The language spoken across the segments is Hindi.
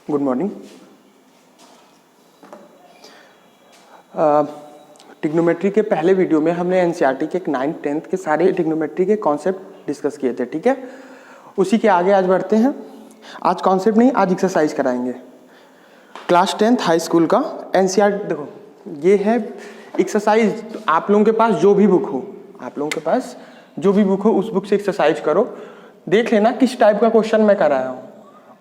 Good morning. ट्रिग्नोमेट्री के पहले वीडियो में हमने एनसीईआरटी के 9th 10th के सारे ट्रिग्नोमेट्री के कॉन्सेप्ट डिस्कस किए थे, ठीक है। उसी के आगे आज बढ़ते हैं। आज कॉन्सेप्ट नहीं, आज एक्सरसाइज कराएंगे। क्लास 10th हाई स्कूल का एनसीईआरटी, देखो ये है एक्सरसाइज। आप लोगों के पास जो भी बुक हो, आप लोगों के पास जो भी बुक हो उस बुक से एक्सरसाइज करो, देख लेना किस टाइप का क्वेश्चन मैं कर रहा हूँ।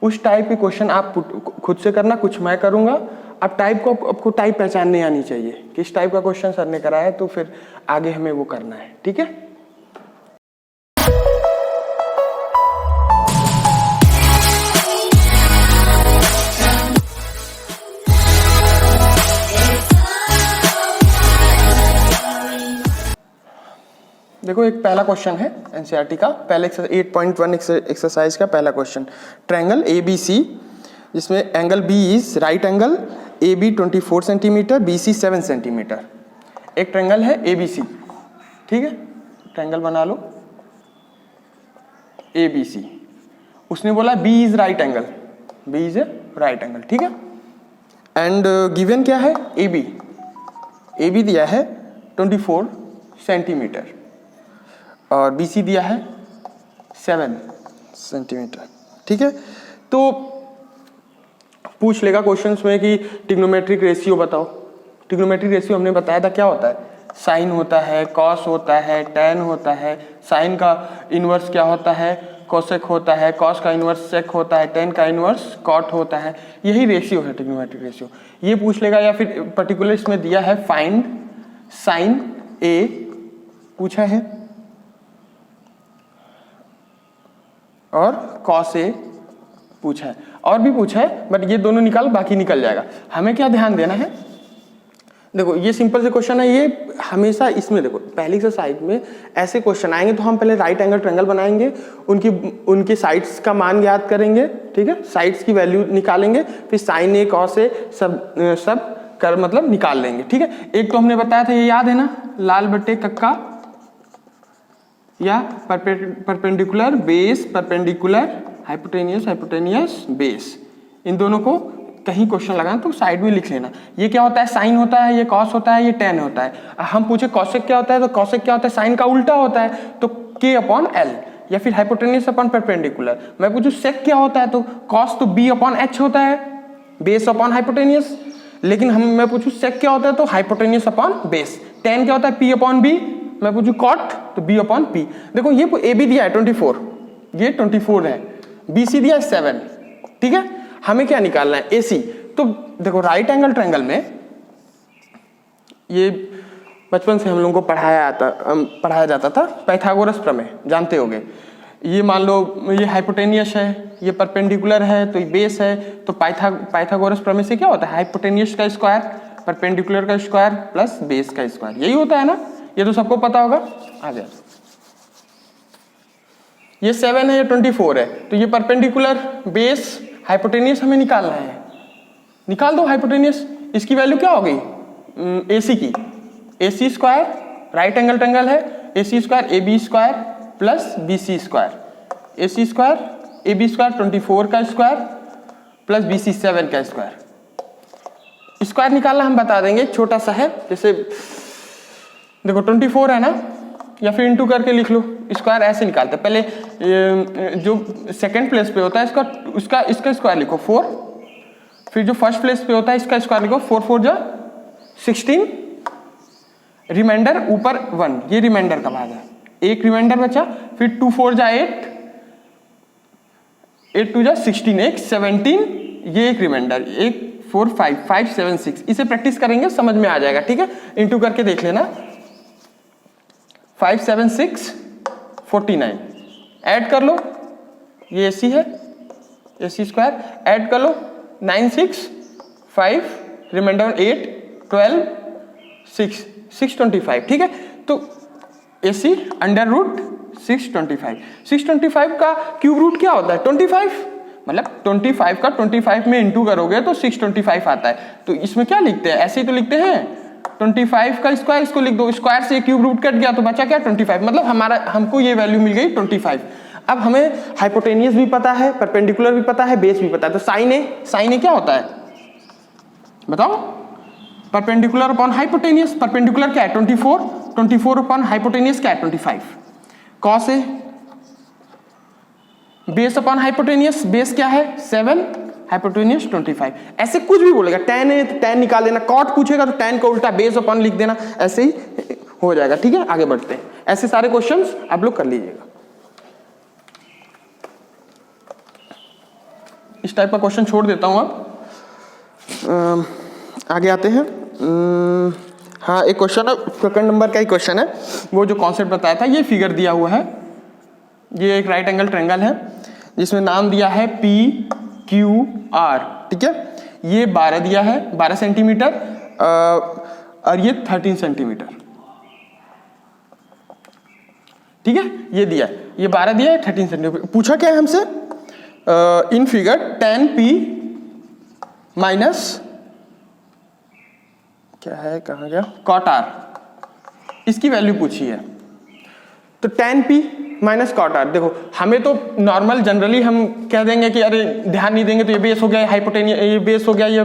उस टाइप के क्वेश्चन आप खुद से करना, कुछ मैं करूँगा। अब टाइप को आपको टाइप पहचानने आनी चाहिए, किस टाइप का क्वेश्चन सर ने कराया है, तो फिर आगे हमें वो करना है, ठीक है। देखो एक पहला क्वेश्चन है एनसीईआरटी का, पहले 8.1 एक्सरसाइज का पहला क्वेश्चन। ट्रायंगल ABC जिसमें angle B is right angle, AB 24 centimetre, BC 7 centimetre. एक ट्रायंगल है ABC, ठीक है। ट्रायंगल बना लो ABC। उसने बोला B is right angle, B is right angle, ठीक है। एंड गिवन क्या है, AB दिया है 24 सेंटीमीटर और BC दिया है 7 सेंटीमीटर, ठीक है। तो पूछ लेगा क्वेश्चंस में कि ट्रिग्नोमेट्रिक रेशियो बताओ। ट्रिग्नोमेट्रिक रेशियो हमने बताया था क्या होता है, साइन होता है, कॉस होता है, टैन होता है। साइन का इन्वर्स क्या होता है, कोसेक होता है। कॉस का इन्वर्स सेक होता है। टैन का इन्वर्स कॉट होता है। यही रेशियो है ट्रिग्नोमेट्रिक रेशियो। ये पूछ लेगा, या फिर पर्टिकुलर इसमें दिया है फाइंड साइन A पूछा है और कॉस A पूछा है, और भी पूछा है, बट ये दोनों निकाल, बाकी निकल जाएगा। हमें क्या ध्यान देना है, देखो ये सिंपल से क्वेश्चन है। ये हमेशा इसमें देखो पहली एक्सरसाइज में ऐसे क्वेश्चन आएंगे तो हम पहले राइट एंगल ट्रायंगल बनाएंगे, उनकी साइड्स का मान ज्ञात करेंगे, ठीक है। साइड्स की वैल्यू निकालेंगे, फिर साइन A कॉस A सब कर मतलब निकाल लेंगे, ठीक है। एक तो हमने बताया था, ये याद है ना, लाल बट्टे कक्का या perpendicular base, perpendicular hypotenuse base. इन दोनों को कहीं क्वेश्चन लगाना तो साइड में लिख लेना। ये क्या होता है, साइन होता है, ये कॉस होता है, ये टैन होता है। हम पूछे कॉसेक क्या होता है, तो कॉसेक क्या होता है, साइन का उल्टा होता है, तो K/L। या फिर हाइपोटेनियस अपॉन परपेंडिकुलर। मैं पूछूं सेक क्या होता है, तो कॉस तो B/H होता है, बेस अपॉन हाइपोटेनियस। लेकिन मैं पूछूं सेक क्या होता है, तो हाइपोटेनियस अपॉन बेस। टैन क्या होता है, P/B। मैं पूछूं कॉट तो B/P। देखो ये AB दिया है 24, ये 24 है। BC दिया है 7, ठीक है। हमें क्या निकालना है, AC। तो देखो राइट एंगल ट्रायंगल में ये बचपन से हम लोगों को पढ़ाया जाता था, पाइथागोरस प्रमेय जानते होगे। ये मान लो ये हाइपोटेनियस है, ये परपेंडिकुलर है, तो ये बेस है, तो पाइथागोरस प्रमेय से क्या होता है, हाइपोटेनियस का स्क्वायर, परपेंडिकुलर का स्क्वायर प्लस बेस का स्क्वायर, यही होता है ना। ये तो सबको पता होगा। आ जाए, ये 7 है, ये 24 है, तो ये परपेंडिकुलर बेस हाइपोटेनियस हमें निकालना है। निकाल दो हाइपोटेनियस। इसकी वैल्यू क्या हो गई, AC की, AC square, right angle triangle है, AC square AB square plus BC square. AC square AB square 24 का स्क्वायर प्लस BC 7 का स्क्वायर। स्क्वायर निकालना हम बता देंगे, छोटा सा है। जैसे देखो 24 है ना, या फिर इंटू करके लिख लो। स्क्वायर ऐसे निकालते हैं, पहले जो सेकंड प्लेस पे होता है इसका स्क्वायर लिखो 4, फिर जो फर्स्ट प्लेस पे होता है इसका स्क्वायर लिखो 4 4 जा 16, रिमाइंडर ऊपर 1, ये रिमाइंडर का भाग है, एक रिमाइंडर बचा। फिर 2 4 जा 8, 8 2 जा 16, एक 17, ये एक रिमाइंडर, एक 4 5 5 7 6। इसे प्रैक्टिस करेंगे, समझ में आ जाएगा, ठीक है। इंटू करके देख लेना, 5 7 6 49। ऐड कर लो, ये AC है, AC स्क्वायर। ऐड कर लो 9 6 5, रिमाइंडर 8 12 6 625, ठीक है। तो AC अंडर रूट 625। 625 का क्यूब रूट क्या होता है, 25। मतलब 25 का 25 में इंटू करोगे तो 625 आता है। तो इसमें क्या लिखते हैं, ऐसे ही तो लिखते हैं 25 का स्क्वायर, इसको लिख दो, स्क्वायर से क्यूब रूट कट गया तो बचा क्या 25। मतलब हमको ये वैल्यू मिल गई 25। अब हमें हाइपोटेनियस भी पता है, परपेंडिकुलर भी पता है, बेस भी पता है, तो साइन ए क्या होता है बताओ? परपेंडिकुलर अपॉन हाइपोटेनियस, परपेंडिकुलर क्या है 24 अपॉन हाइपोटेनियस क्या है 25, cos A, base upon hypotenuse, base क्या है 7, हाइपोटेनियस 25। ऐसे कुछ भी बोलेगा, tan है तो tan निकाल देना, कॉट पूछेगा तो tan को उल्टा बेस अपॉन लिख देना, ऐसे ही हो जाएगा। ठीक है, आगे बढ़ते हैं। ऐसे सारे क्वेश्चंस आप लोग कर लीजिएगा। इस टाइप का क्वेश्चन छोड़ देता हूं अब, आगे आते हैं। हाँ, एक क्वेश्चन है, सेकंड नंबर का ही क्वेश्चन है, वो जो कॉन्सेप्ट बताया था, ये फिगर दिया हुआ है, ये एक राइट एंगल ट्रायंगल है जिसमें नाम दिया है PQR। ठीक है, ये 12 दिया है, 12 सेंटीमीटर, और ये 13 सेंटीमीटर। ठीक है, ये दिया है, ये 12 दिया है, 13 सेंटीमीटर। पूछा क्या है हमसे, in figure tan P minus क्या है, कहाँ गया, cot R, इसकी वैल्यू पूछी है। तो tan P minus cot R, देखो हमें तो नॉर्मल जनरली हम कह देंगे कि अरे ध्यान नहीं देंगे तो ये बेस हो गया, हाइपोटेनियस, ये बेस हो गया, ये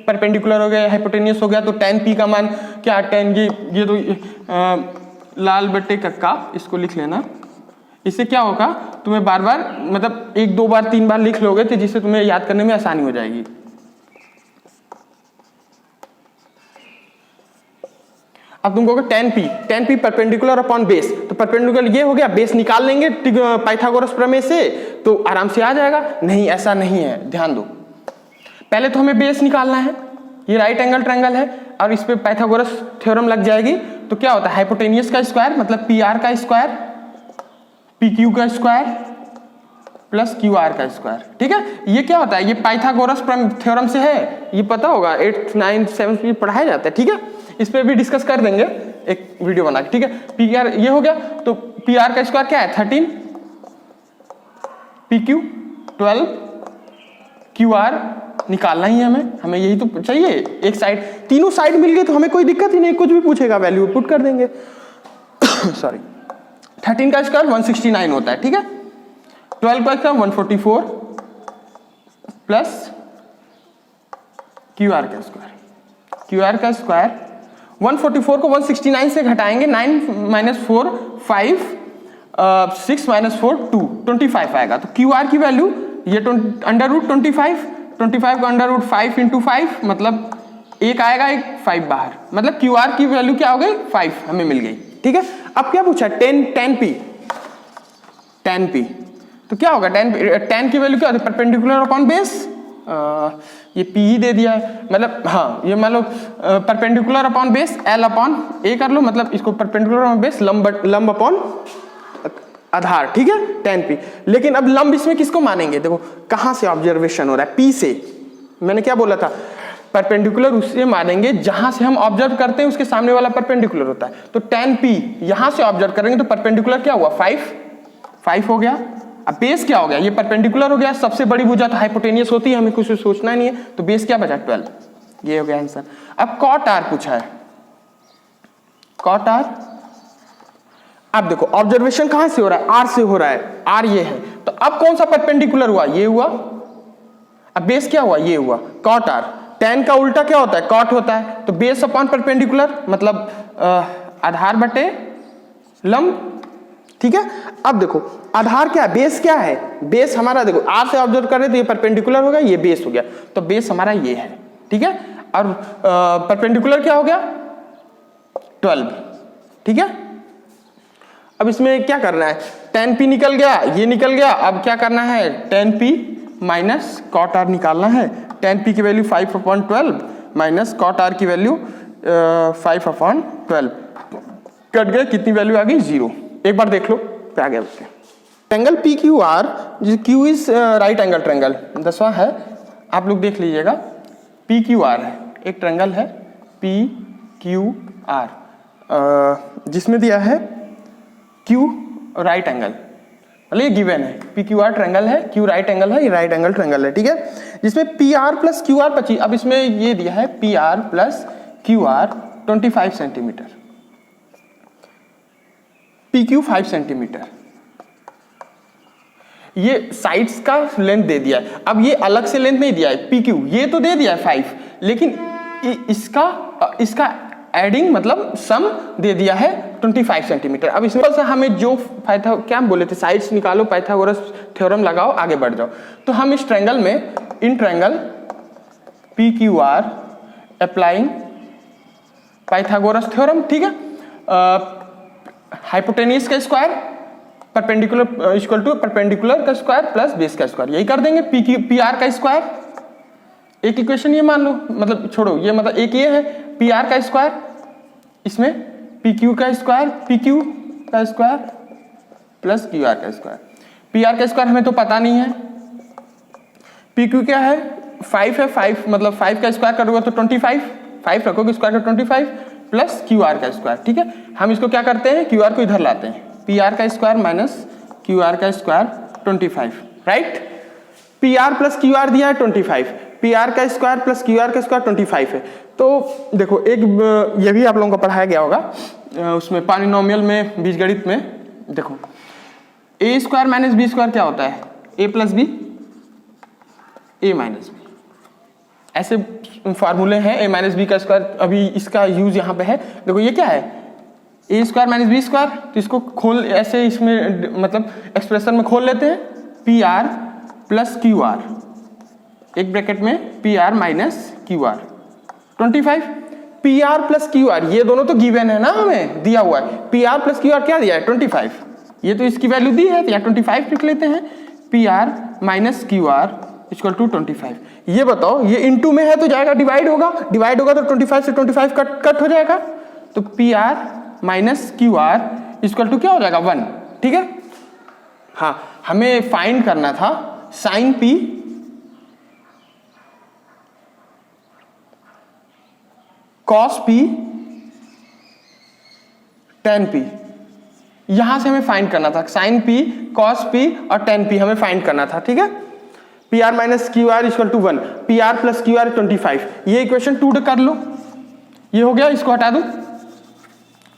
परपेंडिकुलर हो गया, हाइपोटेनियस हो गया, तो tan P का मान क्या, tan ये तो लाल बट्टे कक्का, इसको लिख लेना। इससे क्या होगा, तुम्हें बार बार मतलब 1 2 बार 3 बार लिख लोगे तो जिससे तुम्हें याद करने में आसानी हो जाएगी। अब तुम कहोगे tan P perpendicular upon base, तो परपेंडिकुलर ये हो गया, बेस निकाल लेंगे पाइथागोरस प्रमेय से तो आराम से आ जाएगा। नहीं, ऐसा नहीं है, ध्यान दो। पहले तो हमें बेस निकालना है, ये राइट एंगल ट्रायंगल है और इस पे पाइथागोरस थ्योरम लग जाएगी। तो क्या होता है, हाइपोटेनियस का स्क्वायर मतलब PR का स्क्वायर, PQ का स्क्वायर प्लस QR का स्क्वायर। ठीक है, ये क्या होता है, ये पाइथागोरस थ्योरम से है, ये पता होगा 8th 9th 7th में पढ़ाया जाता है। ठीक है, इस पे भी डिस्कस कर देंगे एक वीडियो बना के। ठीक है, PR ये हो गया, तो PR का स्क्वायर क्या है 13, PQ 12, QR निकालना ही है हमें यही तो चाहिए। एक साइड, तीनों साइड मिल गए तो हमें कोई दिक्कत ही नहीं, कुछ भी पूछेगा वैल्यू पुट कर देंगे। सॉरी, 13 का स्क्वायर 169 होता है। ठीक है, 12 का स्क्वायर 144 प्लस QR का स्क्वायर, QR का स्क्वायर 144 को 169 से घटाएंगे, 9 माइनस 4 5, 6 माइनस 4 2, 25 आएगा। तो QR की वैल्यू ये अंडर रूट 25 का अंडर रूट 5 इंटू 5 मतलब 1 आएगा, 1 5 बाहर, मतलब QR की वैल्यू क्या हो गई 5 हमें मिल गई। ठीक है, अब क्या पूछा, tan P, तो क्या होगा tan की वैल्यू क्या होती है, परपेंडिकुलर अपॉन बेस, ये P ही दे दिया है, मतलब हाँ ये मान लो perpendicular upon base L upon A कर लो, मतलब इसको परपेंडिकुलर अपॉन बेस लंब अपॉन आधार। ठीक है, tan P। लेकिन अब लंब इसमें किसको मानेंगे, देखो कहां से ऑब्जर्वेशन हो रहा है, P से। मैंने क्या बोला था, परपेंडिकुलर उससे मानेंगे जहां से हम ऑब्जर्व करते हैं उसके सामने वाला परपेंडिकुलर होता है। तो tan P यहां से ऑब्जर्व करेंगे तो परपेंडिकुलर क्या हुआ 5 हो गया। अब बेस क्या हो गया, ये परपेंडिकुलर हो गया, सबसे बड़ी भुजा तो हाइपोटेनियस होती है, हमें कुछ सोचना नहीं है, तो बेस क्या बचा 12, ये हो गया आंसर। अब cot R पूछा है, cot R, अब देखो ऑब्जर्वेशन कहां से हो रहा है, R से हो रहा है, R ये है, तो अब कौन सा परपेंडिकुलर हुआ, ये हुआ। अब बेस क्या हुआ, ये हुआ cot R। tan का उल्टा क्या होता है, cot होता है, तो बेस अपॉन परपेंडिकुलर मतलब आधार बटे लंब। ठीक है, अब देखो आधार क्या है, बेस क्या है, बेस हमारा देखो R से ऑब्जर्व कर रहे तो ये परपेंडिकुलर हो गया, ये बेस हो गया, तो बेस हमारा ये है। ठीक है, और परपेंडिकुलर क्या हो गया 12। ठीक है, अब इसमें क्या करना है, tan P निकल गया, ये निकल गया, अब क्या करना है tan P minus cot R निकालना है। tan P की वैल्यू 5/12 माइनस cot R की वैल्यू 5/12, कट गए, कितनी वैल्यू आ गई 0। एक बार देख लो फिर आगे बढ़ते हैं। Triangle PQR, Q is right angle triangle, 10वां है, आप लोग देख लीजिएगा। PQR है, एक ट्रायंगल है PQR जिसमें दिया है Q राइट एंगल, मतलब ये गिवन है, PQR ट्रायंगल है, Q राइट एंगल है, ये राइट एंगल ट्रायंगल है। ठीक है, जिसमें PR प्लस QR 25, अब इसमें ये दिया है PR plus QR 25 centimetre, PQ 5 centimetre. ये साइड्स का लेंथ दे दिया है, अब ये अलग से लेंथ नहीं दिया है, पी क्यू ये तो दे दिया है 5, लेकिन इसका एडिंग मतलब सम दे दिया है 25 सेंटीमीटर। अब इसमें से हमें जो क्या बोले थे, साइड्स निकालो, पाइथागोरस थ्योरम लगाओ, आगे बढ़ जाओ। तो हम इस ट्रायंगल में in triangle P Q R applying Pythagoras theorem, ठीक है। हाइपोटेन्यूज का square perpendicular equal to perpendicular का स्क्वायर प्लस बेस का स्क्वायर, यही कर देंगे। पी आर का स्क्वायर, एक इक्वेशन ये मान लो, मतलब छोड़ो ये, मतलब एक ये है पी आर का स्क्वायर, इसमें पी क्यू का स्क्वायर, पी क्यू का स्क्वायर प्लस क्यू आर का स्क्वायर। पी आर का स्क्वायर हमें तो पता नहीं है, पी क्यू क्या है 5 है, 5 मतलब 5 का स्क्वायर करोगे तो 25, 5 रखोगे स्क्वायर का 25 प्लस क्यू आर का स्क्वायर, ठीक है। हम इसको क्या करते हैं, क्यू आर को इधर लाते हैं, पी आर का स्क्वायर माइनस क्यू आर का square 25, right. P R plus Q are दिया है 25, पी आर का स्क्वायर प्लस क्यू आर का स्क्वायर 25 है। तो देखो एक ये भी आप लोगों को पढ़ाया गया होगा उसमें पॉलिनोमियल में, बीजगणित में, देखो ए स्क्वायर माइनस बी स्क्वायर क्या होता है, ए प्लस बी, ए माइनस बी, ऐसे फार्मूले हैं। ए माइनस बी का स्क्वायर, अभी इसका यूज यहाँ पे है। देखो ये क्या है, ए स्क्वायर माइनस बी स्क्वायर, तो इसको खोल ऐसे इसमें मतलब एक्सप्रेशन में खोल लेते हैं, P R plus Q are, एक ब्रैकेट में P R minus Q R 25, P R plus Q are, ये दोनों तो गिवन है ना, हमें दिया हुआ है। P R plus Q are क्या दिया है 25, ये तो इसकी वैल्यू दी है, तो या 25 लिख लेते हैं, P R minus Q R equal to 25। ये बताओ, ये इनटू में है तो जाएगा डिवाइड होगा, डिवाइड होगा तो 25 से 25 कट हो जाएगा, तो P R minus Q R equal to क्या हो जाएगा 1, ठीक है। हाँ, हमें फाइंड करना था sine P cos P tan P, यहां से हमें फाइंड करना था साइन पी कॉस पी और टेन पी हमें फाइंड करना था, ठीक है। P R minus Q R equal to 1, P R plus Q R 25, ये इक्वेशन 2 कर लो, ये हो गया, इसको हटा दो।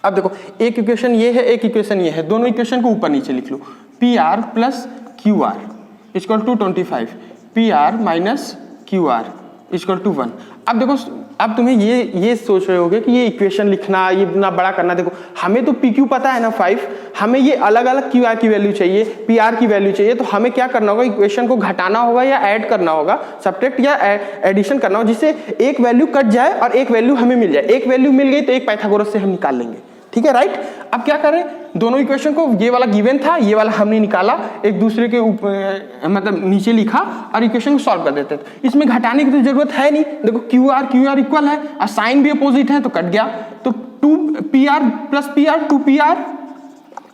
अब देखो एक इक्वेशन ये है, एक इक्वेशन ये है, दोनों इक्वेशन को ऊपर नीचे लिख लो, P R plus Q R equal to 25, P R minus Q R equal to 1। अब देखो, अब तुम्हें ये सोच रहे होगे कि ये इक्वेशन लिखना, ये इतना बड़ा करना, देखो हमें तो पी क्यू पता है ना 5, हमें ये अलग अलग क्यू आर की वैल्यू चाहिए, पी आर की वैल्यू चाहिए, तो हमें क्या करना होगा, इक्वेशन को घटाना होगा या ऐड करना होगा, सब्ट्रैक्ट या एडिशन करना होगा, जिससे एक वैल्यू कट जाए और एक वैल्यू हमें मिल जाए। एक वैल्यू मिल गई तो एक पाइथागोरस से हम निकाल लेंगे, ठीक है, राइट। अब क्या करें, दोनों इक्वेशन को, ये वाला गिवन था, ये वाला हमने निकाला, एक दूसरे के ऊपर मतलब नीचे लिखा और इक्वेशन को सॉल्व कर देते थे। इसमें घटाने की तो जरूरत है नहीं, देखो क्यू आर इक्वल है और साइन भी अपोजिट है तो कट गया, तो 2 P R plus P R 2 P R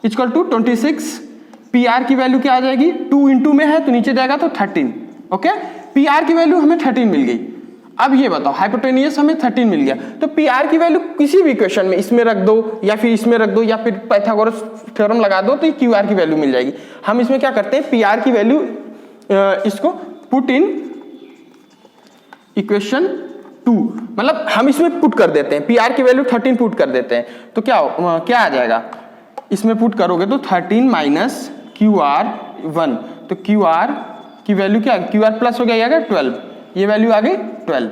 equal to 26, P R की वैल्यू क्या आ जाएगी, 2 इंटू में है तो नीचे जाएगा तो 13, ओके। पी आर की वैल्यू हमें 13 मिल गई। अब ये बताओ, हाइपोटेन्यूज हमें 13 मिल गया, तो पी आर की वैल्यू किसी भी इक्वेशन में इसमें रख दो या फिर इसमें रख दो या फिर पाइथागोरस थ्योरम लगा दो तो क्यू आर की वैल्यू मिल जाएगी। हम इसमें क्या करते हैं, पी आर की वैल्यू इसको पुट इन इक्वेशन 2, मतलब हम इसमें पुट कर देते हैं, पी आर की वैल्यू 13 पुट कर देते हैं, तो क्या आ जाएगा, इसमें पुट करोगे तो 13 माइनस क्यू आर 1, तो क्यू आर की वैल्यू क्या, क्यू आर प्लस हो गया 12, ये वैल्यू आ गई 12।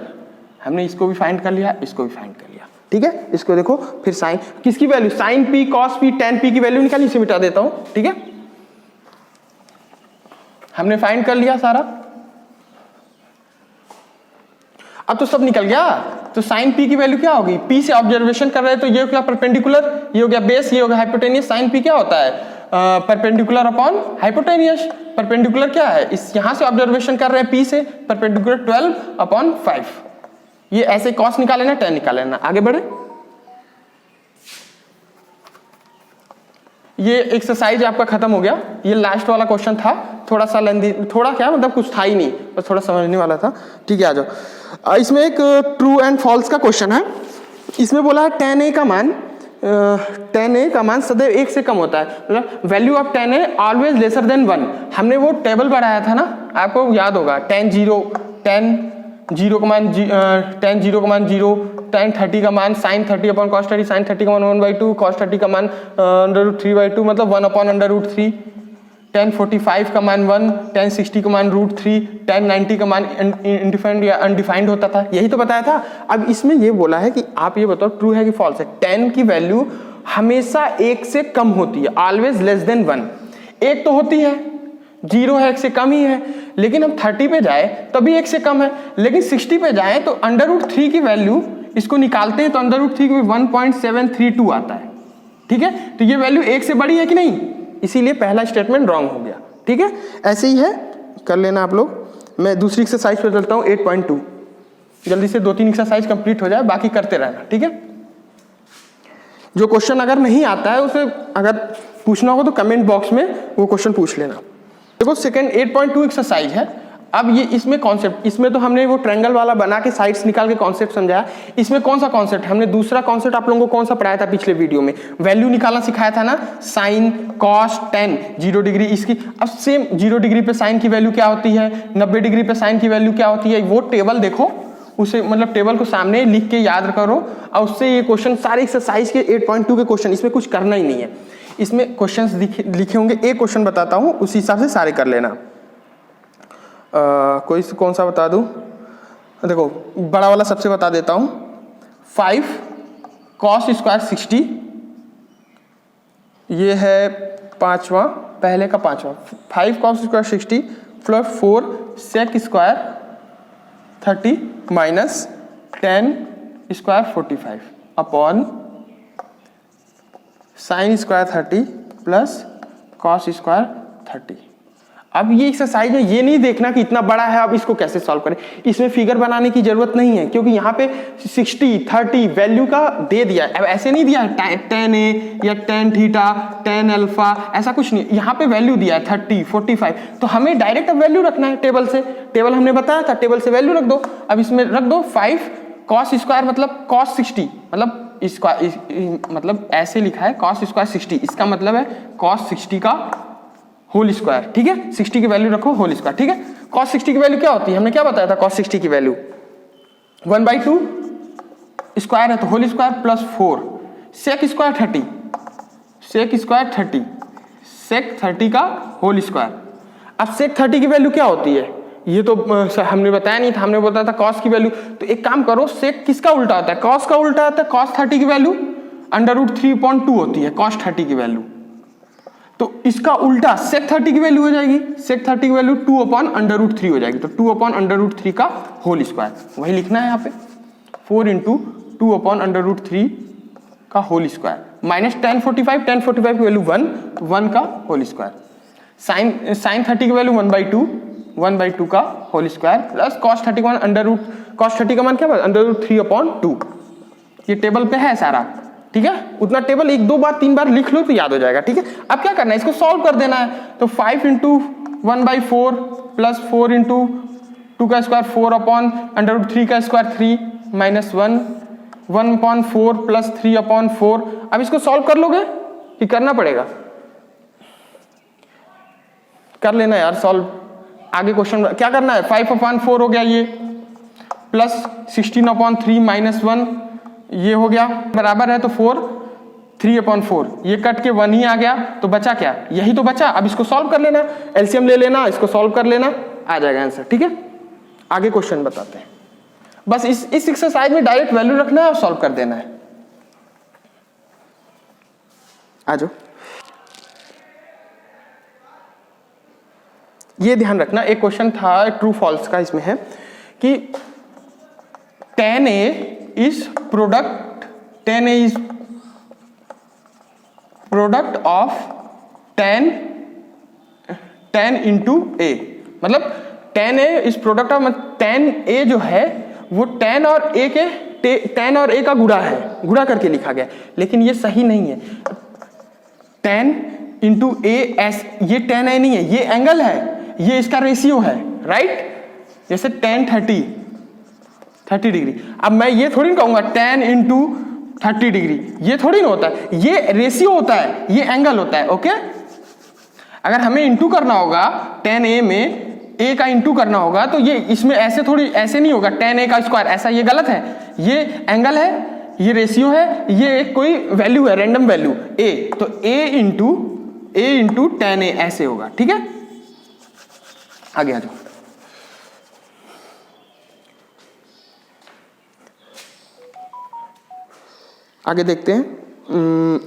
हमने इसको भी फाइंड कर लिया, इसको भी फाइंड कर लिया, ठीक है। इसको देखो फिर साइन किसकी value, sine P cos P tan P की वैल्यू निकाली, इसे मिटा देता हूं, ठीक है। हमने फाइंड कर लिया सारा, अब तो सब निकल गया। तो साइन पी की वैल्यू क्या होगी, पी से ऑब्जर्वेशन कर रहे हैं तो ये हो गया परपेंडिकुलर, ये हो गया बेस, ये हो गया हाइपोटेनियस। साइन पी क्या होता है, परपेंडिकुलर अपॉन हाइपोटेनियस। परपेंडिकुलर क्या है, इस यहां से ऑब्जर्वेशन कर रहे हैं पी से, परपेंडिकुलर 12 अपॉन 5। ये ऐसे कॉस निकाल लेना, टेन निकाल लेना, आगे बढ़े। ये एक्सरसाइज आपका खत्म हो गया, ये लास्ट वाला क्वेश्चन था, थोड़ा सा लेंदी, थोड़ा क्या मतलब कुछ था ही नहीं, बस थोड़ा समझने वाला था, ठीक है। आ जाओ, इसमें एक ट्रू एंड फॉल्स का क्वेश्चन है। इसमें बोला है tan a का मान सदैव 1 से कम होता है, मतलब value of tan a always lesser than 1। हमने वो टेबल बढ़ाया था ना, आपको याद होगा, tan 0 का मान 0, tan 30 का मान sin 30 अपॉन cos 30, sin 30 का मान 1/2, cos 30 का मान √3/2, मतलब 1 अपॉन √3। tan 45 का मान 1, tan 60 का मान √3, tan 90 का मान इनडिफाइंड या अनडिफाइंड होता था, यही तो बताया था। अब इसमें ये बोला है कि आप ये बताओ ट्रू है कि फॉल्स है। tan की वैल्यू हमेशा 1 से कम होती है, ऑलवेज लेस देन 1। 1 तो होती है, 0 है, 1 से कम ही है। लेकिन हम 30 पे जाए तभी 1 से कम है, लेकिन 60 पे जाए तो √3 की वैल्यू इसको निकालते हैं तो √3 की 1.732 आता है। ठीक है, तो ये वैल्यू 1 से बड़ी है कि नहीं, इसीलिए पहला स्टेटमेंट रॉन्ग हो गया। ठीक है, ऐसे ही है, कर लेना आप लोग। मैं दूसरी एक्सरसाइज पे चलता हूँ 8.2। जल्दी से 2-3 एक्सरसाइज कंप्लीट हो जाए, बाकी करते रहना। ठीक है, जो क्वेश्चन अगर नहीं आता है उसे अगर पूछना हो तो कमेंट बॉक्स में वो क्वेश्चन पूछ लेना। देखो सेकंड 8.2 एक्सरसाइज है। अब ये इसमें कॉन्सेप्ट, इसमें तो हमने वो ट्रायंगल वाला बना के साइड्स निकाल के कॉन्सेप्ट समझाया। इसमें कौन सा कॉन्सेप्ट, हमने दूसरा कॉन्सेप्ट आप लोगों को कौन सा पढ़ाया था पिछले वीडियो में, वैल्यू निकालना सिखाया था ना, साइन कॉस टेन 0 डिग्री इसकी। अब सेम 0 डिग्री पे साइन की वैल्यू क्या होती है, 90 डिग्री पे साइन की वैल्यू क्या होती है, वो टेबल देखो, उसे मतलब टेबल को सामने लिख के याद करो और उससे ये क्वेश्चन सारे एक्सरसाइज के 8.2 के क्वेश्चन, इसमें कुछ करना ही नहीं है। इसमें क्वेश्चंस लिखे होंगे, एक क्वेश्चन बताता हूँ उसी हिसाब से सारे कर लेना। कोई कौन सा बता दूँ, देखो बड़ा वाला सबसे बता देता हूँ। 5 cos स्क्वायर 60, ये है पांचवा, पहले का पांचवा। 5 cos square 60 plus 4 sec square 30 minus 10 square 45 upon sine square 30 plus cos square 30। अब ये एक्सरसाइज में ये नहीं देखना कि इतना बड़ा है अब इसको कैसे सॉल्व करें, इसमें फिगर बनाने की जरूरत नहीं है, क्योंकि यहाँ पे 60 30 वैल्यू का दे दिया है। अब ऐसे नहीं दिया है tan a या tan थीटा tan अल्फा, ऐसा कुछ नहीं, यहाँ पे वैल्यू दिया है 30 45। तो हमें डायरेक्ट अब वैल्यू रखना है टेबल से, टेबल हमने बताया था, टेबल से वैल्यू रख दो। अब इसमें रख दो 5 cos स्क्वायर मतलब cos 60, मतलब ऐसे लिखा है cos स्क्वायर 60, इसका मतलब है cos 60 का होल स्क्वायर। ठीक है, 60 की वैल्यू रखो होल स्क्वायर। ठीक है, cos 60 की वैल्यू क्या होती है, हमने क्या बताया था, cos 60 की वैल्यू 1/2 स्क्वायर है तो whole square plus 4 sec square 30, sec square 30, sec 30 का होल स्क्वायर। अब sec 30 की वैल्यू क्या होती है, ये तो हमने बताया नहीं था, हमने बताया था cos की वैल्यू। तो एक काम करो, sec किसका उल्टा होता है, cos का उल्टा होता है। cos 30 की वैल्यू √3/2 होती है cos 30 की वैल्यू, तो इसका उल्टा sec 30 की वैल्यू हो जाएगी, sec 30 की वैल्यू 2/√3 हो जाएगी, तो 2/√3 का होल स्क्वायर, वही लिखना है यहाँ पे 4 × 2/√3 का होल स्क्वायर माइनस tan 45 की वैल्यू 1 का होल स्क्वायर, साइन 30 की वैल्यू 1/2 का होल स्क्वायर प्लस cos 30 का मान cos 30 का मान क्या √3/2। ये टेबल पे है सारा। ठीक है, उतना टेबल 1 2 बार 3 बार लिख लो तो याद हो जाएगा। ठीक है, अब क्या करना है, इसको सॉल्व कर देना है। तो 5 × 1/4 प्लस 4 × 2 का स्क्वायर 4/√3 का स्क्वायर 3 माइनस 1/4 प्लस 3/4। अब इसको सॉल्व कर लोगे कि करना पड़ेगा, कर लेना यार सॉल्व। आगे क्वेश्चन क्या करना है, 5/4 हो गया ये, प्लस 16/3 माइनस 1 ये हो गया, बराबर है तो 4 3/4, ये कट के 1 ही आ गया, तो बचा क्या, यही तो बचा। अब इसको सॉल्व कर लेना, एलसीएम ले लेना, इसको सॉल्व कर लेना, आ जाएगा आंसर। ठीक है, आगे क्वेश्चन बताते हैं। बस इस एक्सरसाइज में डायरेक्ट वैल्यू रखना है और सॉल्व कर देना है। आ जाओ, ये ध्यान रखना, एक क्वेश्चन था ट्रू फॉल्स का, इसमें है कि tan a is product of tan into a, मतलब tan a is product of, tan a जो है वो tan और a का गुणा है, गुणा करके लिखा गया, लेकिन ये सही नहीं है। tan into a ये tan a नहीं है, ये एंगल है, ये इसका रेशियो है, राइट। जैसे tan 30 डिग्री, अब मैं ये थोड़ी कहूंगा tan into 30 डिग्री, ये थोड़ी ना होता है, ये रेशियो होता है, ये एंगल होता है। ओके, अगर हमें इंटू करना होगा tan a में a का इंटू करना होगा तो ये इसमें ऐसे थोड़ी, ऐसे नहीं होगा tan a का स्क्वायर, ऐसा ये गलत है, ये एंगल है, ये रेशियो है, ये एक कोई वैल्यू है, रैंडम वैल्यू a, तो a into a into ten A ऐसे होगा, ठीक है। आगे आ जाओ। आगे देखते हैं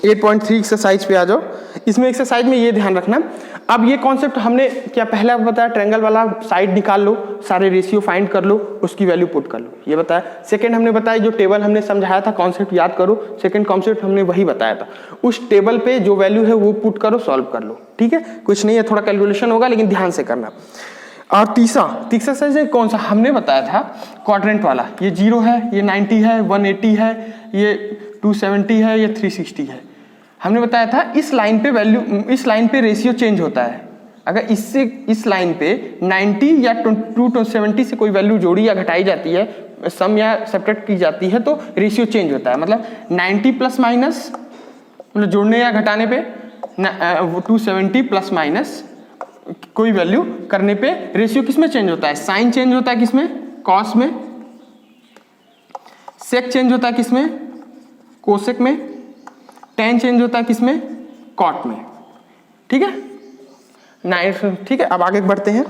8.3 एक्सरसाइज पे आ जाओ। इसमें एक्सरसाइज में ये ध्यान रखना, अब ये कॉन्सेप्ट हमने क्या पहला बताया, ट्रायंगल वाला साइड निकाल लो, सारे रेशियो फाइंड कर लो, उसकी वैल्यू पुट कर लो, ये बताया। सेकंड हमने बताया जो टेबल हमने समझाया था, कॉन्सेप्ट याद करो, सेकंड कॉन्सेप्ट हमने वही बताया था, उस टेबल पे जो वैल्यू है वो पुट करो, सॉल्व कर लो, ठीक है। कुछ नहीं है, थोड़ा कैलकुलेशन होगा लेकिन ध्यान से करना। और तीसरा एक्सरसाइज कौन सा हमने बताया था, क्वाड्रेंट वाला, ये 0 है, ये 90 है, 180 है, ये 270 है, ये 360 है। हमने बताया था इस लाइन पे वैल्यू, इस लाइन पे रेशियो चेंज होता है। अगर इससे इस लाइन पे 90 या 270 से कोई वैल्यू जोड़ी या घटाई जाती है, सम या सब्ट्रैक्ट की जाती है, तो रेशियो चेंज होता है। मतलब 90 प्लस माइनस, मतलब जोड़ने या घटाने पे 270 प्लस माइनस कोई वैल्यू करने पे रेशियो किसमें चेंज होता है, साइन चेंज होता है किसमें, कॉस में, सेक चेंज होता है किसमें, कोसेक में, टेन चेंज होता है किसमें, कॉट में, ठीक है। ठीक है, अब आगे बढ़ते हैं।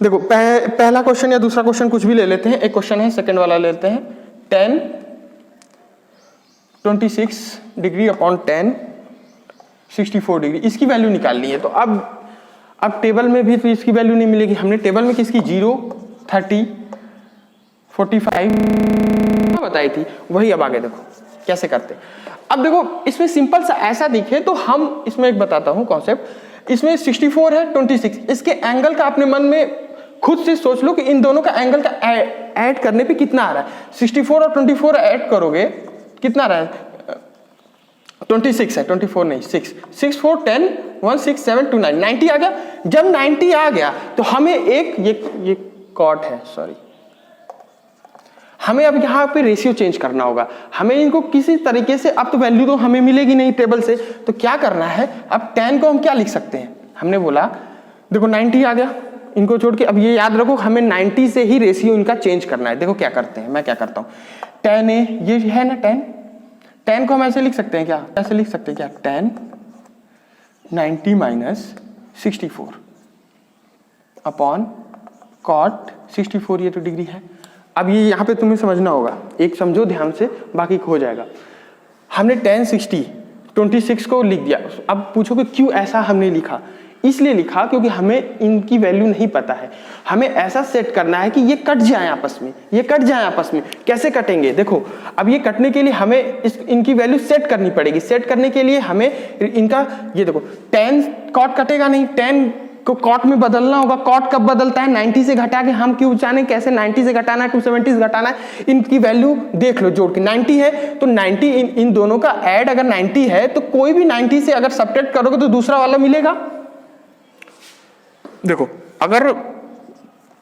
देखो पहला क्वेश्चन या दूसरा क्वेश्चन कुछ भी ले लेते हैं, एक क्वेश्चन है, सेकंड वाला लेते हैं। 10 26 डिग्री अपॉन 10 64 डिग्री, इसकी वैल्यू निकालनी है। तो अब टेबल में भी तो इसकी वैल्यू नहीं मिलेगी, हमने टेबल में किसकी 0 30 45 बताई थी, वही अब आगे देखो कैसे करते। अब देखो इसमें सिंपल सा ऐसा दिखे तो हम इसमें एक बताता हूं कॉन्सेप्ट। इसमें 64 है 26, इसके एंगल का अपने मन में खुद से सोच लो कि इन दोनों का एंगल का ऐड करने पे कितना आ रहा है। 64 और 24 ऐड करोगे कितना आ रहा है, 26 है, 24 नहीं, 6 6 4 10 1 6 7 2 9 90 आ गया। जब 90 आ गया तो हमें एक ये कॉट है, सॉरी, हमें अब यहाँ पे रेशियो चेंज करना होगा। हमें इनको किसी तरीके से, अब तो वैल्यू तो हमें मिलेगी नहीं टेबल से, तो क्या करना है, अब 10 को हम क्या लिख सकते हैं, हमने बोला देखो 90 आ गया, इनको छोड़ के अब ये याद रखो हमें 90 से ही रेशियो इनका चेंज करना है। देखो क्या करते हैं, मैं क्या करता हूँ, 10 ए ये है ना 10 को हम ऐसे लिख सकते हैं क्या, ऐसे लिख सकते हैं क्या, 10 90 माइनस 64 अपॉन कॉट 64, ये तो डिग्री है। अब ये यहाँ पे तुम्हें समझना होगा, एक समझो ध्यान से, बाकी हो जाएगा। हमने 10 60 26 को लिख दिया। अब पूछोगे क्यों ऐसा हमने लिखा, इसलिए लिखा क्योंकि हमें इनकी वैल्यू नहीं पता है। हमें ऐसा सेट करना है कि ये कट जाए आपस में, ये कट जाए आपस में। कैसे कटेंगे, देखो अब ये कटने के लिए हमें इनकी वैल्यू सेट करनी पड़ेगी। सेट करने के लिए हमें इनका, ये देखो 10 कॉट कटेगा नहीं, 10 को कॉट में बदलना होगा। कॉट कब बदलता है, 90 से घटा के। हम क्यों जाने कैसे 90 से घटाना है, 270 से घटाना है, इनकी वैल्यू देख लो जोड़ के। 90 है तो 90 इन दोनों का ऐड अगर 90 है तो कोई भी 90 से अगर सब्ट्रैक्ट करोगे तो दूसरा वाला मिलेगा। देखो अगर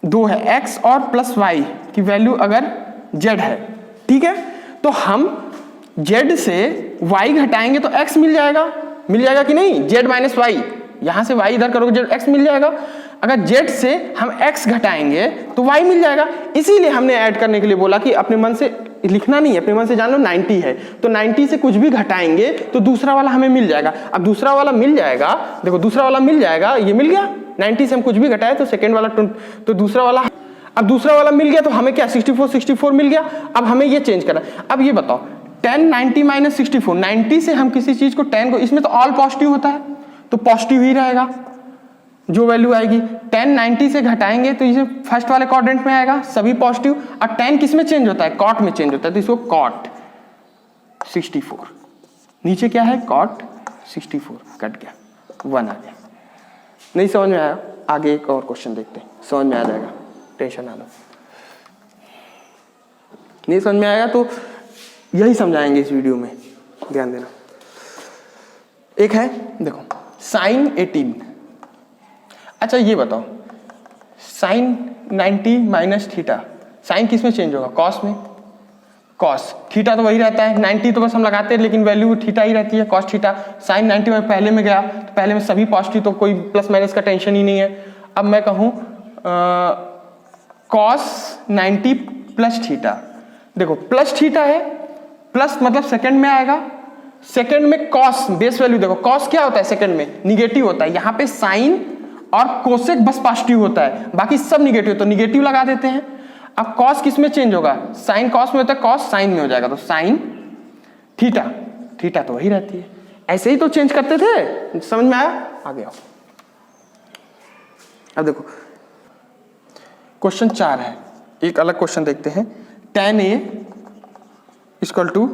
2 है, x और प्लस y की वैल्यू अगर z है, ठीक है, तो हम z से y घटाएंगे तो x मिल जाएगा, मिल जाएगा कि नहीं, z माइनस वाई, यहां से y इधर करोगे z x मिल जाएगा। अगर z से हम x घटाएंगे तो y मिल जाएगा। इसीलिए हमने ऐड करने के लिए बोला कि अपने मन से लिखना नहीं है, अपने मन से जान लो 90 है तो 90 से कुछ भी घटाएंगे तो दूसरा वाला हमें मिल जाएगा। अब दूसरा वाला मिल जाएगा, देखो दूसरा वाला मिल जाएगा, ये मिल गया। 90 से हम कुछ भी घटाए तो सेकेंड वाला तो दूसरा वाला, अब दूसरा वाला मिल गया तो हमें क्या 64 मिल गया। अब हमें ये चेंज करना। अब ये बताओ 10 90 माइनस 64, 90 से हम किसी चीज को 10 को, इसमें तो ऑल पॉजिटिव होता है तो पॉजिटिव ही रहेगा जो वैल्यू आएगी। 10 90 से घटाएंगे तो इसे फर्स्ट वाले क्वाड्रेंट में आएगा, सभी पॉजिटिव। और 10 किस में चेंज होता है, कॉट में चेंज होता है, तो इसको कॉट 64, नीचे क्या है कॉट 64, कट गया, 1 आ गया। नहीं समझ में आया, आगे एक और क्वेश्चन देखते हैं, समझ में आ जाएगा, टेंशन ना लो। नहीं समझ में आया तो यही समझाएंगे इस वीडियो में, ध्यान देना। एक है देखो साइन 18, अच्छा ये बताओ साइन 90 माइनस थीटा, साइन किस में चेंज होगा, कॉस में। कॉस थीटा तो वही रहता है, 90 तो बस हम लगाते हैं लेकिन वैल्यू थीटा ही रहती है, कॉस थीटा। साइन 90 में पहले में गया तो पहले में सभी पॉजिटिव, तो कोई प्लस माइनस का टेंशन ही नहीं है। अब मैं कहूँ कॉस 90 प्लस थीटा, देखो प्लस थीटा है, प्लस मतलब सेकंड में आएगा, सेकंड में कॉस बेस वैल्यू देखो, कॉस क्या होता है सेकंड में, निगेटिव होता है। यहाँ पे साइन और कोसेक बस पॉजिटिव होता है, बाकी सब निगेटिव, तो निगेटिव लगा देते हैं। अब कॉस किस में चेंज होगा, साइन कॉस में होता है, कॉस साइन में हो जाएगा, तो साइन थीटा, थीटा तो वही रहती है। ऐसे ही तो चेंज करते थे, समझ में आया? आगे आओ। अब देखो क्वेश्चन 4 है, एक अलग क्वेश्चन देखते हैं। tan A equal to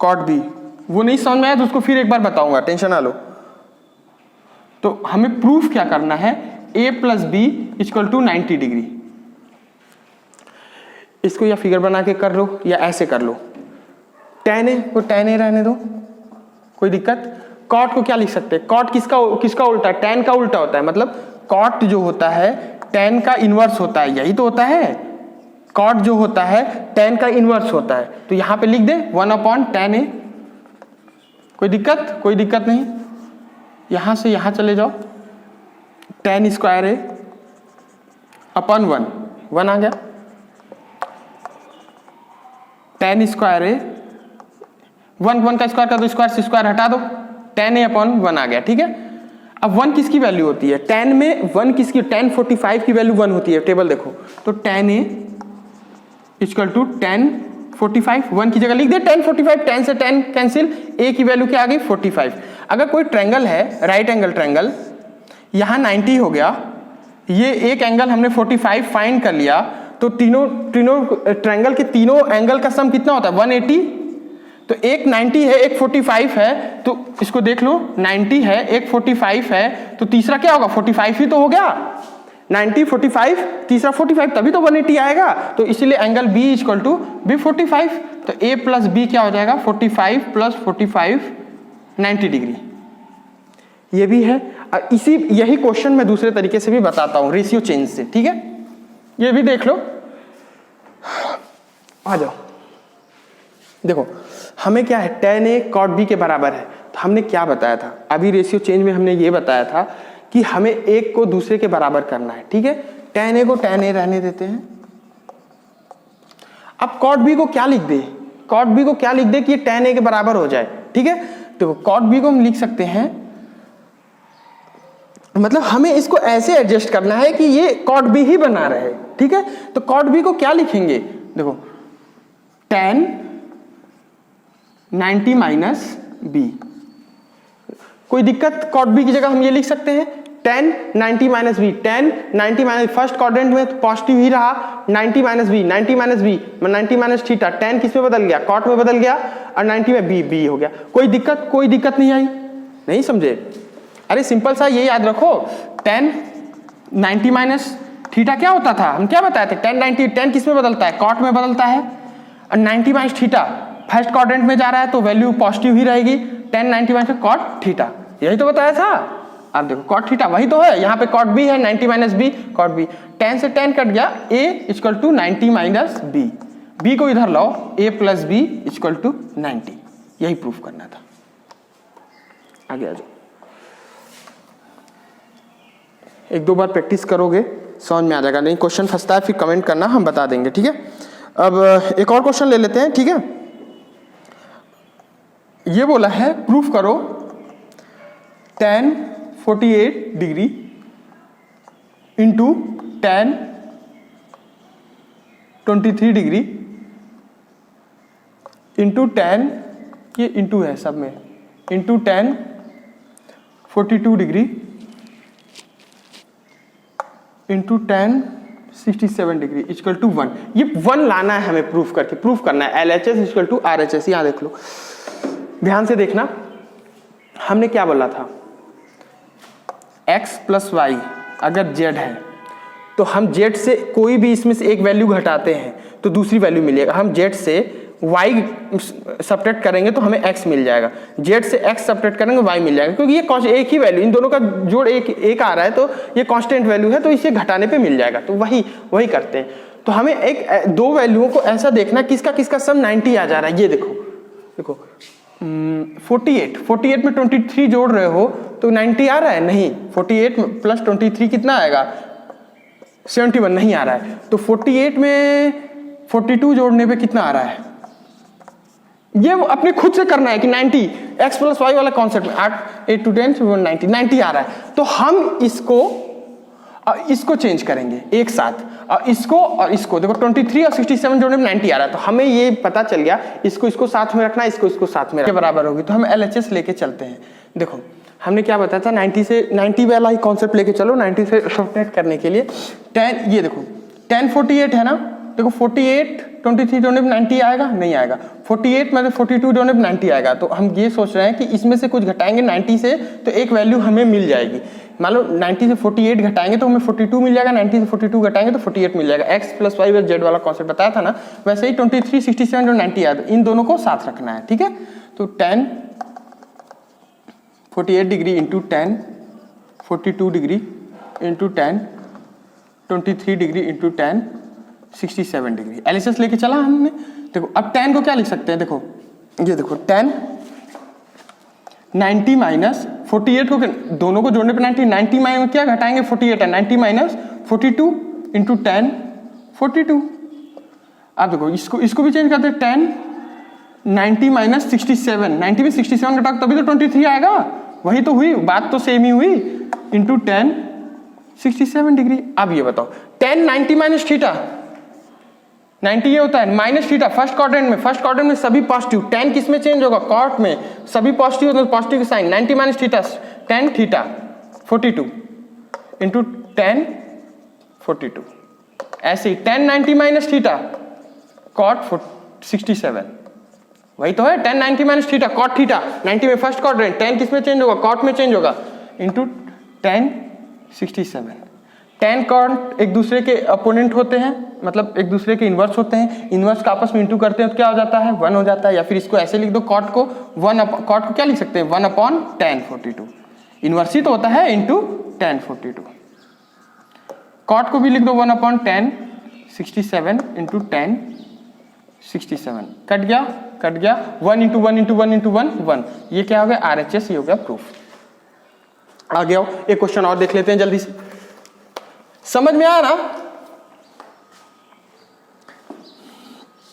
cot B, वो नहीं समझ में आया तो उसको फिर एक बार बताऊंगा, टेंशन ना लो। तो हमें प्रूफ क्या करना है, A plus B equal to 90 degree. इसको या फिगर बना के कर लो या ऐसे कर लो। tan A को tan A रहने दो, कोई दिक्कत। cot को क्या लिख सकते हैं, cot किसका उल्टा, tan का उल्टा होता है, मतलब cot जो होता है tan का इनवर्स होता है, यही तो होता है। cot जो होता है tan का इनवर्स होता है, तो यहां पे लिख दे 1/tan A, कोई दिक्कत? कोई दिक्कत नहीं। यहां से यहां चले जाओ, tan स्क्वायर A अपॉन 1 आ गया, tan स्क्वायर A 1 का स्क्वायर कर दो, स्क्वायर से स्क्वायर हटा दो, tan A अपॉन 1 आ गया, ठीक है। अब 1 किसकी वैल्यू होती है, tan में 1 किसकी, tan 45 की वैल्यू 1 होती है, टेबल देखो। तो tan A equal to tan 45, 1 की जगह लिख दे tan 45, tan से tan कैंसिल, A की वैल्यू क्या आ गई 45। अगर कोई ट्रायंगल है, राइट एंगल ट्रायंगल, यहाँ 90 हो गया, ये एक एंगल हमने 45 फाइंड कर लिया, तो तीनों ट्रायंगल के तीनों एंगल का सम कितना होता है 180। तो एक 90 है, एक 45 है, तो इसको देख लो, 90 है, एक 45 है, तो तीसरा क्या होगा 45 ही तो हो गया, 90 45 तीसरा 45, तभी तो 180 आएगा। तो इसीलिए angle B equal to B 45, तो A प्लस बी क्या हो जाएगा 45 प्लस 45 90 डिग्री, ये भी है। यही क्वेश्चन मैं दूसरे तरीके से भी बताता हूं, रेशियो चेंज से, ठीक है, ये भी देख लो। आ जाओ, देखो हमें क्या है, tan A cot B के बराबर है, तो हमने क्या बताया था अभी रेशियो चेंज में, हमने ये बताया था कि हमें एक को दूसरे के बराबर करना है, ठीक है। tan A को tan A रहने देते हैं। अब cot B को क्या लिख दे, cot B को क्या लिख दे कि ये tan A के बराबर हो जाए, ठीक है। तो cot B को हम लिख सकते हैं, मतलब हमें इसको ऐसे एडजस्ट करना है कि ये cot B ही बना रहे, ठीक है। तो cot B को क्या लिखेंगे, देखो tan 90 माइनस बी, कोई दिक्कत, cot B की जगह हम ये लिख सकते हैं tan 90 minus B, tan 90 minus, first quadrant में तो पॉजिटिव ही रहा, 90 minus B, 90 minus B 90 minus theta, tan किस में बदल गया, cot में बदल गया, और 90 में बी हो गया। कोई दिक्कत? कोई दिक्कत नहीं आई, नहीं समझे? अरे सिंपल सा ये याद रखो, tan 90 माइनस थीटा क्या होता था, हम क्या बताए थे, tan 90, tan किस में बदलता है, cot में बदलता है, और 90 माइनस थीटा फर्स्ट क्वाड्रेंट में जा रहा है तो वैल्यू पॉजिटिव ही रहेगी, tan 90 माइनस cot थीटा, यही तो बताया था। अब देखो cot थीटा वही तो है, यहाँ पे cot b है, 90 minus B cot b, tan से tan कट गया, a equal to 90 minus B, b को इधर लाओ, a plus B equal to 90, यही प्रूफ करना था। आगे आ जाओ, एक दो बार प्रैक्टिस करोगे समझ में आ जाएगा, नहीं क्वेश्चन फंसता है फिर कमेंट करना, हम बता देंगे, ठीक है। अब एक और क्वेश्चन ले लेते हैं, ठीक है। ये बोला है प्रूफ करो tan 48 degree into tan 23 degree into tan, ये इंटू है सब में, into tan 42 degree into tan 67 degree equal to 1। ये 1 लाना है हमें प्रूफ करके, प्रूफ करना है LHS इक्वल टू RHS। यहाँ देख लो, ध्यान से देखना, हमने क्या बोला था, x प्लस वाई अगर z है तो हम z से कोई भी इसमें से एक वैल्यू घटाते हैं तो दूसरी वैल्यू मिलेगा। हम z से y सब्ट्रैक्ट करेंगे तो हमें x मिल जाएगा, z से x सब्ट्रैक्ट करेंगे y मिल जाएगा, क्योंकि ये एक ही वैल्यू, इन दोनों का जोड़ एक आ रहा है, तो ये कांस्टेंट वैल्यू है, तो इसे घटाने पे मिल जाएगा, तो वही करते हैं। तो हमें एक दो वैल्यूओं को ऐसा देखना किसका किसका सम 90 आ जा रहा है। ये देखो 48 में 23 जोड़ रहे हो तो 90 आ रहा है, नहीं, 48 प्लस 23 कितना आएगा 71, नहीं आ रहा है। तो 48 में 42 जोड़ने पे कितना आ रहा है, ये अपने खुद से करना है कि 90 x प्लस वाई वाला कॉन्सेप्ट में 8 to 10 90 आ रहा है, तो हम इसको चेंज करेंगे एक साथ, और इसको देखो 23 और 67 जोड़ने में 90 आ रहा है, तो हमें ये पता चल गया इसको साथ में रखना, इसको साथ में रखना बराबर होगी। तो हम LHS लेके चलते हैं। देखो हमने क्या बताया था, 90 वाला ही कॉन्सेप्ट लेके चलो, 90 से सब्ट्रैक्ट करने के लिए 10, ये देखो 10 48 है ना, देखो 48 23 जोड़ने में 90 आएगा, नहीं आएगा। 48 में 42 जोड़ने में 90 आएगा, तो हम ये सोच रहे हैं कि इसमें से कुछ घटाएंगे 90 से, तो एक वैल्यू हमें मिल जाएगी। मान लो 90 से 48 घटाएंगे तो हमें 42 मिल जाएगा, 90 से 42 घटाएंगे तो 48 मिल जाएगा। x plus Y plus Z वाला कॉन्सेप्ट बताया था ना, वैसे ही 23 67 और 90 आया, तो इन दोनों को साथ रखना है, ठीक है। तो 10 48 degree into 10 42 degree into 10 23 degree into 10 67 degree. LHS लेके चला हमने। देखो अब 10 को क्या लिख सकते हैं, देखो ये देखो 10 90 माइनस 48 को दोनों को जोड़ने पे 90 माइनस क्या घटाएंगे 48 है, 90 माइनस 42 इंटू 10 42। अब देखो इसको भी चेंज करते हैं, 10 90 माइनस 67, 90 में 67 घटा तभी तो 23 आएगा, वही तो हुई बात, तो सेम ही हुई, इंटू 10 67 डिग्री। अब ये बताओ 10 90 माइनस थीटा 90 ये होता है माइनस थीटा फर्स्ट क्वाड्रेंट में सभी पॉजिटिव, 10 किस में चेंज होगा कॉट में, सभी पॉजिटिव होते हैं, positive sine 90 minus theta 10 theta 42 into 10 42। ऐसे ही 10 90 माइनस थीटा कॉट 67, वही तो है 10 90 माइनस थीटा कॉट थीटा, 90 में फर्स्ट क्वाड्रेंट, 10 किस में चेंज होगा कॉट में चेंज होगा, इंटू 10 67। 10 कॉट एक दूसरे के अपोनेंट होते हैं, मतलब एक दूसरे के इन्वर्स होते हैं, इन्वर्स का आपस में इंटू करते हैं तो क्या हो जाता है 1 हो जाता है, या फिर इसको ऐसे लिख दो कॉट को कॉट को क्या लिख सकते हैं 1/10 42, इन्वर्स ही तो होता है इंटू 10 42। कॉट को भी लिख दो 1/10 67 इंटू 10 67, कट गया 1 इंटू 1 इंटू 1 इंटू 1 1, ये क्या हो गया RHS, ये हो गया प्रूफ। आगे आओ एक क्वेश्चन और देख लेते हैं जल्दी से, समझ में आया ना,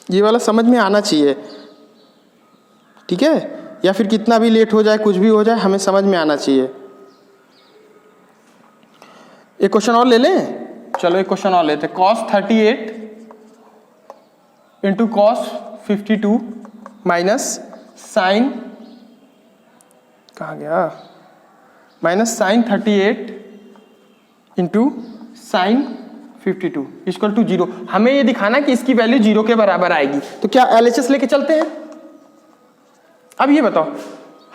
ये वाला समझ में आना चाहिए, ठीक है, या फिर कितना भी लेट हो जाए कुछ भी हो जाए हमें समझ में आना चाहिए। एक क्वेश्चन और ले लें, चलो एक क्वेश्चन और लेते हैं, cos 38 into cos 52 minus sine, कहाँ गया, minus sine 38 into sine 52 equal to 0। हमें ये दिखाना कि इसकी वैल्यू 0 के बराबर आएगी, तो क्या LHS लेके चलते हैं। अब ये बताओ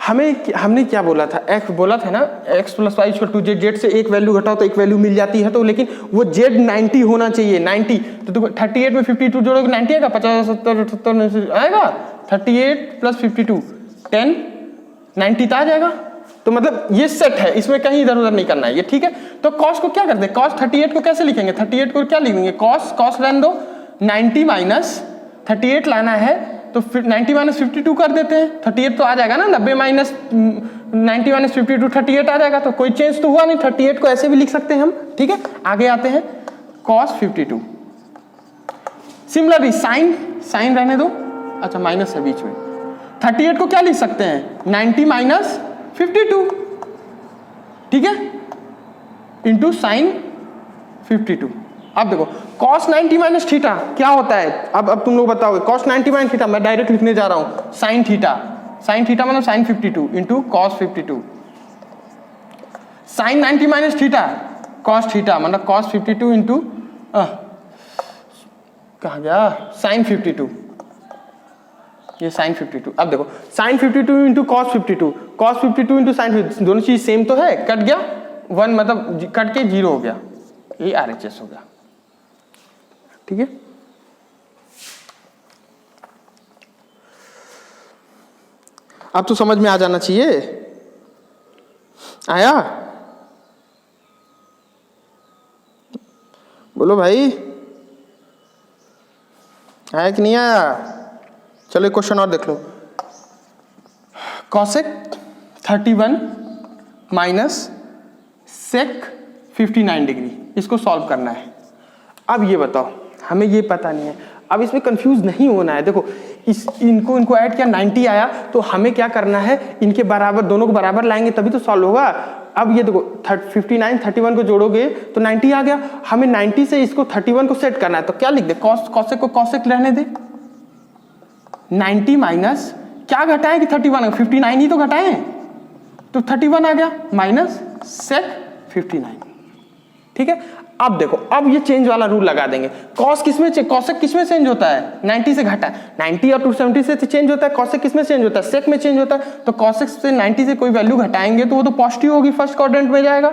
हमने क्या बोला था, x बोला था ना x plus Y equal to Z से एक वैल्यू घटाओ तो एक वैल्यू मिल जाती है, तो लेकिन वो z 90 होना चाहिए 90, तो देखो 38 में 52 जोड़ोगे 90 आएगा, 50 70 70 आएगा, 38 प्लस 52 10 90 तो आ जाएगा, तो मतलब ये सेट है, इसमें कहीं इधर उधर नहीं करना है ये, ठीक है। तो cos को क्या करते हैं, cos 38 को कैसे लिखेंगे, 38 को क्या लिखेंगे cos रहने दो, 90 माइनस 38 लाना है तो 90 माइनस 52 कर देते हैं, 38 तो आ जाएगा ना, 90 माइनस 90 माइनस 52 38 आ जाएगा, तो कोई चेंज तो हुआ नहीं, 38 को ऐसे भी लिख सकते हैं हम, ठीक है। आगे आते हैं cos 52, सिमिलरली साइन रहने दो, अच्छा माइनस है बीच में, 38 को क्या लिख सकते हैं 90 माइनस 52, ठीक है, इंटू साइन 52। अब देखो cos 90 माइनस थीटा क्या होता है, अब तुम लोग बताओगे cos 90 माइनस थीटा, मैं डायरेक्ट लिखने जा रहा हूं साइन थीटा मतलब sine 52 into cos 52, sine 90 minus theta cos theta मतलब cos 52 इंटू कहा गया साइन 52, ये साइन 52। अब देखो sine 52 into cos 52 into sine 52, दोनों चीज सेम तो है, कट गया 1 मतलब कट के 0 हो गया, ये RHS हो गया, ठीक है। अब तो समझ में आ जाना चाहिए, आया, बोलो भाई आया कि नहीं आया। चलो एक क्वेश्चन और देख लो, cosec 31 माइनस sec 59 डिग्री, इसको सॉल्व करना है। अब ये बताओ हमें ये पता नहीं है, अब इसमें कंफ्यूज नहीं होना है। देखो इनको ऐड किया 90 आया, तो हमें क्या करना है, इनके बराबर, दोनों को बराबर लाएंगे तभी तो सॉल्व होगा। अब ये देखो 59 31 को जोड़ोगे तो 90 आ गया, हमें 90 से इसको 31 को सेट करना है, तो क्या लिख दे, कॉसेक को कॉसेक रहने दे, 90 माइनस क्या घटाएं कि 31, 59 ही तो घटाएं, तो 31 आ गया माइनस सेक 59। ठीक है, अब देखो, अब ये चेंज वाला रूल लगा देंगे। कॉस किसमें, कॉसेक किसमें चेंज होता है, 90 से घटा, 90 और 270 से चेंज होता है, कॉसेक किसमें चेंज होता है, सेक में चेंज होता है। तो कॉसेक से 90 से कोई वैल्यू घटाएंगे तो वो तो पॉजिटिव होगी, फर्स्ट क्वाड्रेंट में जाएगा,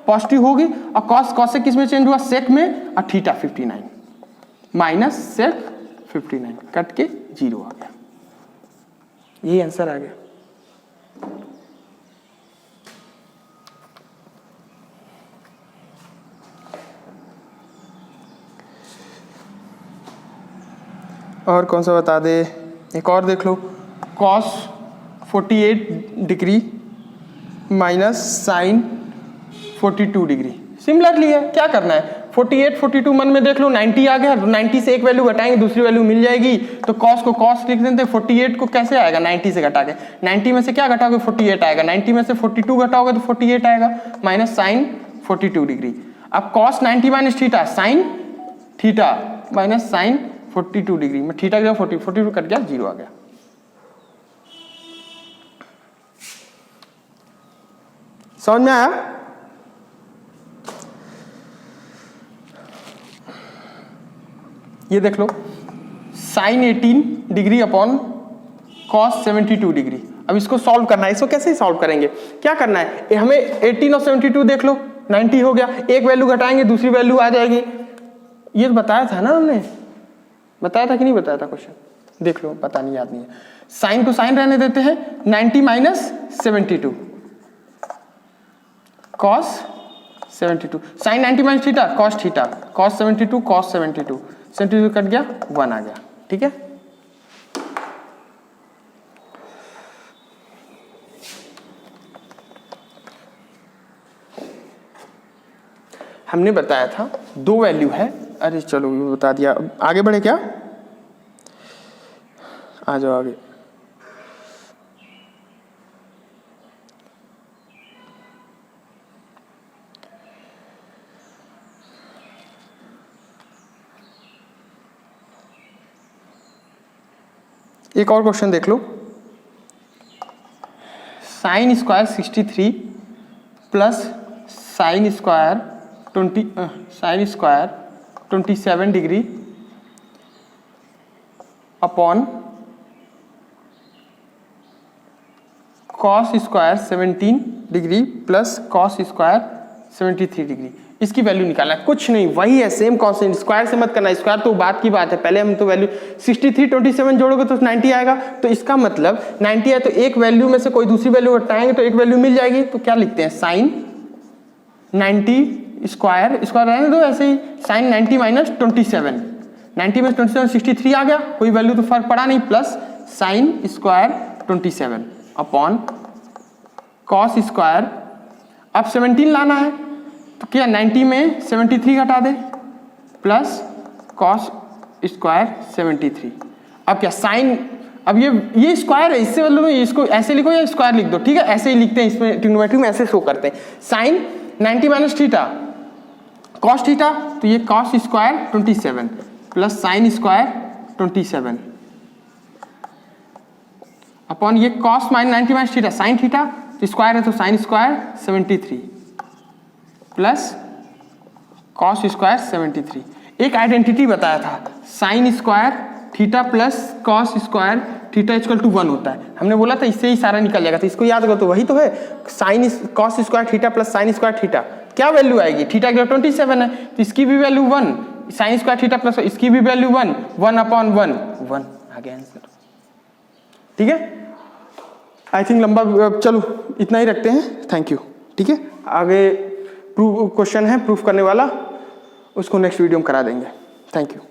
पॉजिटिव होगी। और कॉसेक किसमें चेंज हुआ, सेक में, और थीटा 59 माइनस सेक 59 कट के 0 आ गया, ये आंसर आ गया। और कौन सा बता दे, एक और देख लो, cos 48 degree minus sine 42 degree, similarly है। क्या करना है, 48 42 मन में देख लो, 90 आ गया, 90 से एक वैल्यू घटाएंगे दूसरी वैल्यू मिल जाएगी, तो कॉस को कॉस लिख देते, 48 को कैसे आएगा 90 से घटा के, 90 में से क्या घटाओगे 48 आएगा, 90 में से 42 घटाओगे तो 48 आएगा, माइनस साइन 42 डिग्री। अब cos 90 minus theta sine theta minus sine 42 degree में थीटा गया 42 कट गया 0 आ गया। समझ में आया? ये देख लो, sine 18 degree upon cos 72 degree. अब इसको सॉल्व करना है, इसको कैसे सॉल्व करेंगे, क्या करना है, हमें 18 और 72 देख लो, 90 हो गया, एक वैल्यू घटाएंगे दूसरी वैल्यू आ जाएगी। ये तो बताया था ना हमने, बताया था कि नहीं बताया था, क्वेश्चन देख लो, पता नहीं, याद नहीं है। साइन को साइन रहने देते हैं, 90 minus 72 cos 72, sine 90 minus theta cos theta, cos 72 cos 72, 72 cut गया 1 आ गया। ठीक है, हमने बताया था दो वैल्यू है, अरे चलो ये बता दिया, आगे बढ़े क्या, आ जाओ आगे। एक और क्वेश्चन देख लो, sine square 63 plus sine square 27 degree upon cos square 17 degree plus cos square 73 degree, इसकी वैल्यू निकालना है। कुछ नहीं, वही है, सेम कॉन्स्टेंट, स्क्वायर से मत करना, स्क्वायर तो बात की बात है, पहले हम तो वैल्यू 63 27 जोड़ोगे तो 90 आएगा, तो इसका मतलब 90 है तो एक वैल्यू में से कोई दूसरी वैल्यू हटाएंगे तो एक वैल्यू मिल जाएगी, तो क्या लिखते हैं, साइन 90 स्क्वायर रहने दो ऐसे ही, साइन 90 माइनस 27, 90 में 27 63 आ गया, कोई वैल्यू तो फर्क पड़ा नहीं, plus sine square 27 upon cos square, अब 17 लाना है तो क्या 90 में 73 घटा दे प्लस कॉस स्क्वायर 73। अब क्या साइन, अब ये स्क्वायर है, इससे मतलब इसको ऐसे लिखो या स्क्वायर लिख दो, ठीक है, ऐसे ही लिखते हैं, इसमें ट्रिग्नोमेट्री में ऐसे शो करते हैं, sine 90 minus theta cos theta, तो ये cos square 27 plus sine square 27 upon ये cos minus 90 minus theta sine theta, तो स्क्वायर है तो sine square 73 plus cos square 73। एक आइडेंटिटी बताया था, sine square theta plus cos square theta equal to 1 होता है, हमने बोला था इससे ही सारा निकल जाएगा, तो इसको याद करो, तो वही तो है, sine cos square theta plus sine square theta, क्या वैल्यू आएगी, थीटा की 27 है तो इसकी भी value 1, sign square theta plus इसकी भी वैल्यू 1 अपॉन 1 आ गया आंसर। ठीक है, आई थिंक लंबा, चलो इतना ही रखते हैं, थैंक यू। ठीक है, आगे क्वेश्चन है प्रूफ करने वाला, उसको नेक्स्ट वीडियो में करा देंगे। Thank you.